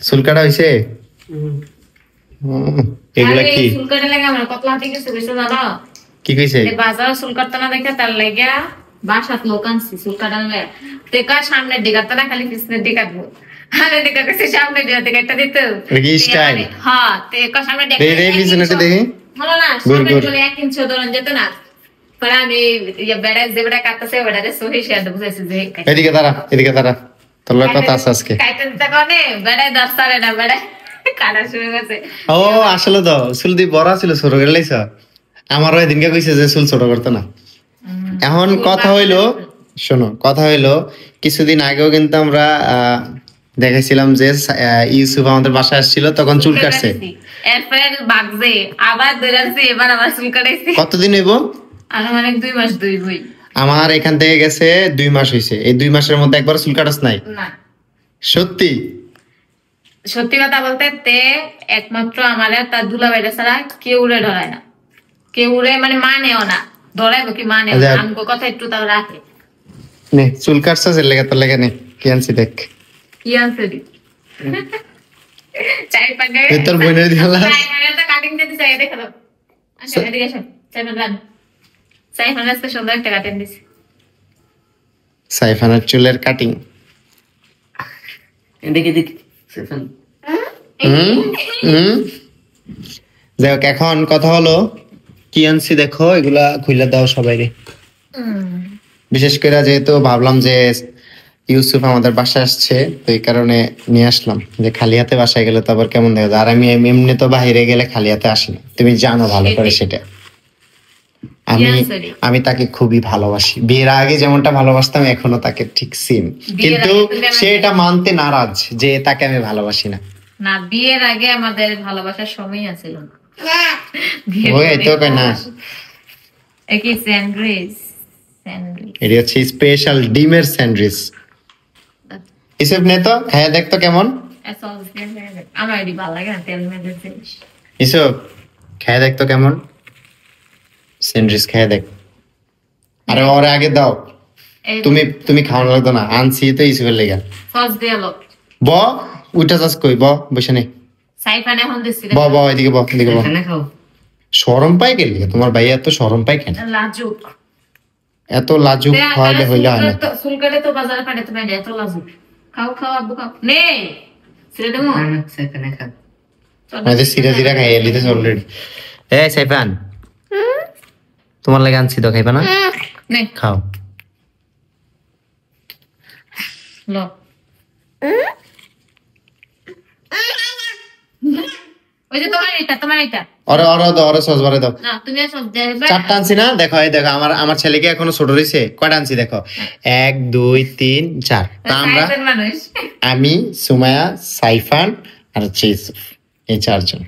চুল কাটা হইছে? এগুলা কি চুল কাটা লাগে আমার কত হাতে কিছু কিছু জানো কি কইছে? বাজার চুল কাটতে না দেখে তার লাগে বাসাত লোক আনছি চুল কাটালে টেকা সামনে দিকাতে না খালি পিছনের দিকাতবো আরে দিকা কাছে সামনে দিকে একটা দিতে কি স্টাইল? হ্যাঁ টেকা সামনে দিকে এই পিছনেটা দেখি হলো না সামনে চলে 1 ইঞ্চি ধরন যেত না পরে আমি বেড়া যে বেড়া কাটতেছে বেড়ারে সহি শেয়ার দেবো যে এদিকে দাঁড়া তোর লয় কথা আছে আজকে কাইতে দিতে কোনে বেড়া দস্তারে না বেড়া কাটা শুরু করছে। ও আসলে তো চুল দি বড় ছিল ছোট করে লাইছ। আমারও এদিনকে কইছে যে চুল ছোট করতে না। এখন কথা হইলো শোনো, কথা হইলো কিছুদিন আগেও কিন্তু আমরা দেখাইছিলাম যে ইউসুফ আমাদের বাসায় আসছিল, তখন চুল কাটছে। এরপরে বাগজে আবার দৌড়াচ্ছি, এবার আবার চুল কাটাইছি। কতদিন হইব? আনুমানিক 2 মাস 2 বই। আমার এখান থেকে গেছে 2 মাস হইছে। এই 2 মাসের মধ্যে একবার চুল কাটাস নাই? না সত্যি সত্যি কথা বলতে তে একমাত্র আমাদের তার দুলাভাইটা ছাড়া কেউ উড়ে ধরায় না, কেউ উড়ে মানে মানেও না, ধরাইবো কি মানেও না। আমগো কথা একটু তাও রাখে নে চুল কাটছস এর লাগা, তোর লাগা নে কি আনছি দেখ। কি আনছে দি চাই পাগে তোর বোনের দিলা চাই মানে তো কাটিং দিতে চাই দেখো তো। আচ্ছা এদিকে এসো, চাই বান চাই মানে আজকে সুন্দর একটা কাটিং দিছি। সাইফানের চুলের কাটিং এদিকে দেখ সাইফান। যাই হোক, এখন কথা হলো কি আনছি দেখো, এগুলা খুইলা দাও সবাইরে। বিশেষ করে যেহেতু ভাবলাম যে ইউসুফ আমাদের বাসায় আসছে, তো এই কারণে নিয়ে আসলাম, যে খালি হাতে বাসায় গেলে তো আবার কেমন দেখা যায়। আর আমি এমনি তো বাইরে গেলে খালি হাতে আসি না, তুমি জানো ভালো করে সেটা। আমি তাকে খুবই ভালোবাসি, বিয়ের আগে যেমনটা ভালোবাসতাম এখনো তাকে ঠিক সেম, কিন্তু সে এটা মানতে নারাজ যে তাকে আমি ভালোবাসি না। না বিয়ের আগে আমাদের ভালোবাসার সময় আছিল না। ওই তো কই না, একই স্যান্ডউইচ এটা হচ্ছে স্পেশাল ডিমের স্যান্ডউইচ। ইসব নে তো খায় দেখ তো কেমন। আমার এটি ভালো লাগে না তেল মেজে জিনিস। ইসব খায় দেখ তো কেমন স্যান্ডউইচ, খায় দেখ। আরে ওর আগে দাও, তুমি খাওয়ানো লাগতো না, আনছি তো ইসবের লেগা। সস দিয়ে লো ব উঠা যাস কই, ব বসে নে। সাইফানে এখন দিছি ব এদিকে এদিকে এখানে খাও। শরম পাই গেলি তোমার ভাই, এত শরম পাই কেন? লাজুক, এত লাজুক খাওয়ালে হইলে হয় না। চুল কাটে তো বাজারে পাঠাতে পারে, এত লাজুক। খাও খাও আব্বু খাও, নে ছেড়ে দেবো। সাইফানে খা। আমাদের সিরা খাই এলিতে অলরেডি। এই সাইফান তোমার লাগে আনছি তো, খাইবা না? নে খাও। লো ওই যে তোমার এটা ওরে সস বারে দাও না, তুমি সস দে। চারটা আনছি না, দেখো এই দেখো আমার ছেলেকে এখনো ছোট রইছে, কয়টা আনছি দেখো, 1 2 3 4। তা আমরা মানুষ আমি সুমায়া সাইফান আর ইউসুফ, এই 4 জন।